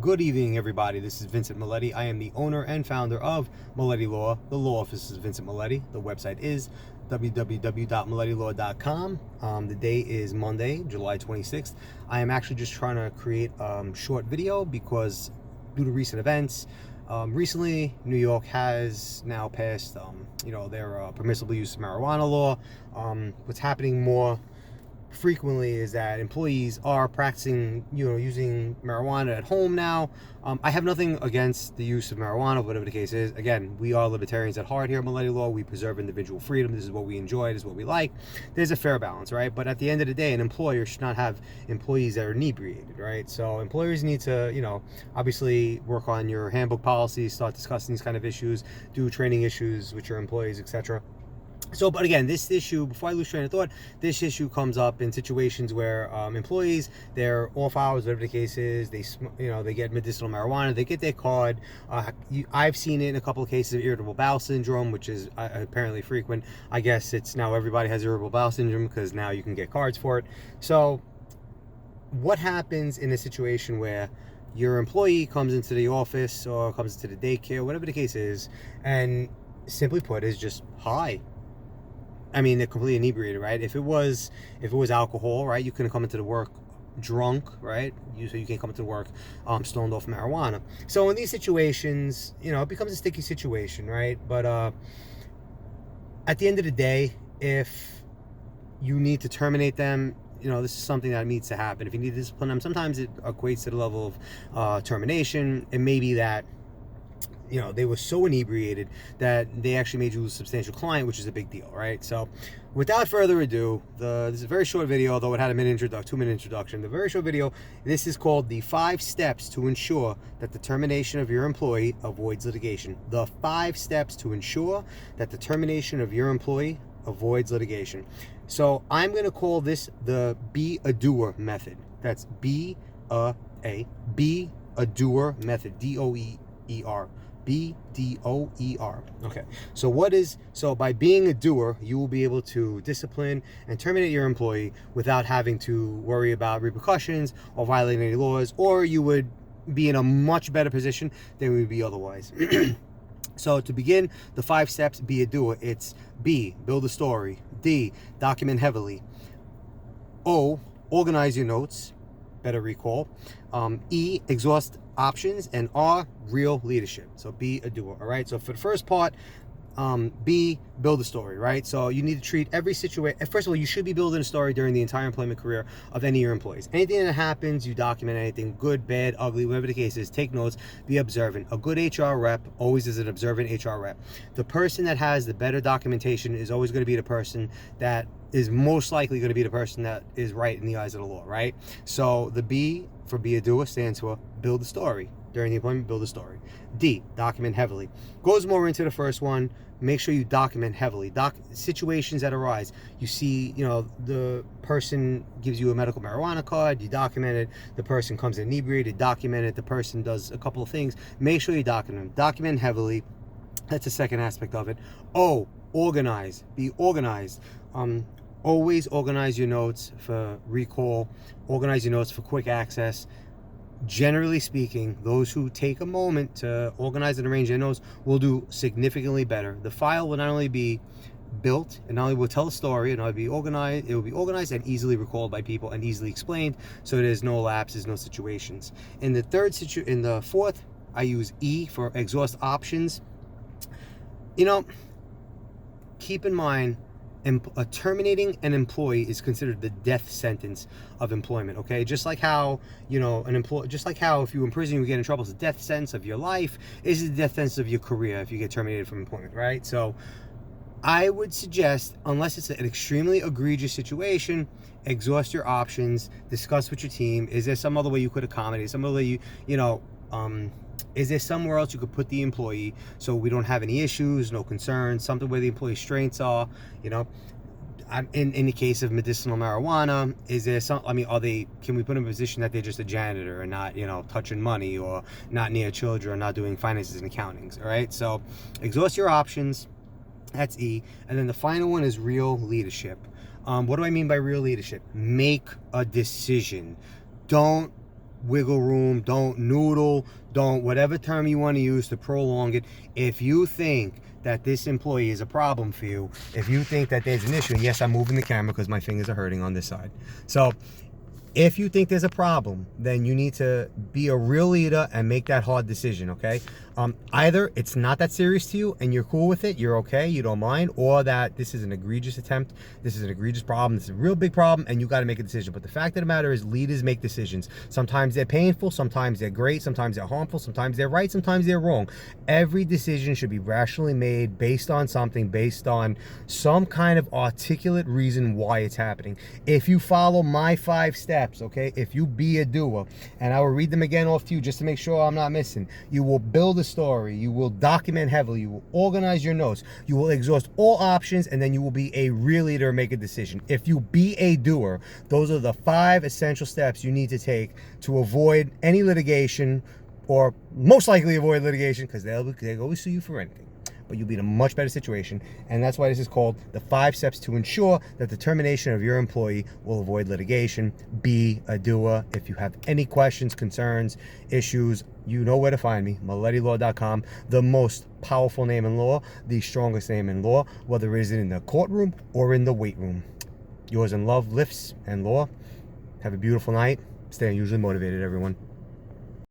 Good evening, everybody. This is Vincent Milletti. I am the owner and founder of Milletti Law. The law office is Vincent Milletti. The website is www.millettilaw.com. The day is Monday, July 26th. I am actually just trying to create a short video because due to recent events, recently New York has now passed, their permissible use of marijuana law. What's happening more frequently is that employees are practicing, using marijuana at home now. I have nothing against the use of marijuana, whatever the case is. Again, we are libertarians at heart here at Milletti Law. We preserve individual freedom. This is what we enjoy. This is what we like. There's a fair balance, right? But at the end of the day, an employer should not have employees that are inebriated, right? So employers need to, obviously work on your handbook policies, start discussing these kind of issues, do training issues with your employees, etc. So, but again, this issue, before I lose train of thought, this issue comes up in situations where employees, they're off hours, whatever the case is, they get medicinal marijuana, they get their card. I've seen it in a couple of cases of irritable bowel syndrome, which is apparently frequent. I guess it's now everybody has irritable bowel syndrome because now you can get cards for it. So what happens in a situation where your employee comes into the office or comes into the daycare, whatever the case is, and simply put is just high? I mean, they're completely inebriated, right? If it was alcohol, right, you couldn't come into the work drunk, right? So you can't come into work stoned off marijuana. So in these situations, it becomes a sticky situation, right? But at the end of the day, if you need to terminate them, this is something that needs to happen. If you need to discipline them, sometimes it equates to the level of termination. It may be that they were so inebriated that they actually made you lose a substantial client, which is a big deal, right? So without further ado, this is a very short video, although it had a 2-minute introduction. The very short video, this is called the 5 steps to ensure that the termination of your employee avoids litigation. The 5 steps to ensure that the termination of your employee avoids litigation. So I'm going to call this the be a doer method. That's be a doer method. DOER. BDOER. Okay, so by being a doer, you will be able to discipline and terminate your employee without having to worry about repercussions or violating any laws, or you would be in a much better position than we would be otherwise. So to begin the 5 steps, be a doer. It's B, build a story. D, document heavily. O, organize your notes. Better recall. E, exhaust options. And R, real leadership. So be a doer. All right. So for the first part, B, build a story, right? So you need to treat every situation. First of all, you should be building a story during the entire employment career of any of your employees. Anything that happens, you document anything, good, bad, ugly, whatever the case is, take notes, be observant. A good HR rep always is an observant HR rep. The person that has the better documentation is always going to be the person that is most likely going to be the person that is right in the eyes of the law, right? So the B for be a doer stands for build a story. During the employment, build a story. D, document heavily. Goes more into the first one. Make sure you document heavily. Situations that arise. You see, the person gives you a medical marijuana card, you document it. The person comes inebriated, document it. The person does a couple of things. Make sure you document them. Document heavily. That's the second aspect of it. O, organize. Be organized. Always organize your notes for recall. Organize your notes for quick access. Generally speaking, those who take a moment to organize and arrange their notes will do significantly better. The file will not only be built, and not only will tell a story, and it will be organized and easily recalled by people and easily explained, so there's no lapses, no situations. In the fourth, I use E for exhaust options. Keep in mind, terminating an employee is considered the death sentence of employment. Okay, just like how if you imprison, you get in trouble, it's the death sentence of your life. Is the death sentence of your career if you get terminated from employment, right? So I would suggest, unless it's an extremely egregious situation, exhaust your options, discuss with your team. Is there some other way you could accommodate? Some other way is there somewhere else you could put the employee so we don't have any issues, no concerns, something where the employee's strengths are, in the case of medicinal marijuana, is there can we put them in a position that they're just a janitor and not, touching money, or not near children, or not doing finances and accountings, all right? So exhaust your options, that's E. And then the final one is real leadership. What do I mean by real leadership? Make a decision. Don't wiggle room, don't noodle, don't whatever term you want to use to prolong it. If you think that this employee is a problem for you, if you think that there's an issue, and yes, I'm moving the camera because my fingers are hurting on this side. So if you think there's a problem, then you need to be a real leader and make that hard decision, okay? Either it's not that serious to you and you're cool with it, you're okay, you don't mind, or that this is an egregious attempt, this is an egregious problem, this is a real big problem, and you got to make a decision. But the fact of the matter is, leaders make decisions. Sometimes they're painful, sometimes they're great, sometimes they're harmful, sometimes they're right, sometimes they're wrong. Every decision should be rationally made based on something, based on some kind of articulate reason why it's happening. If you follow my 5 steps, okay, if you be a doer, and I will read them again off to you just to make sure I'm not missing. You will build a story, you will document heavily, you will organize your notes, you will exhaust all options, and then you will be a real leader and make a decision. If you be a doer, those are the 5 essential steps you need to take to avoid any litigation, or most likely avoid litigation, because they'll always sue you for anything. But you'll be in a much better situation. And that's why this is called the 5 steps to ensure that the termination of your employee will avoid litigation. Be a doer. If you have any questions, concerns, issues, you know where to find me, MilettiLaw.com, the most powerful name in law, the strongest name in law, whether it is in the courtroom or in the weight room. Yours in love, lifts, and law. Have a beautiful night. Stay unusually motivated, everyone.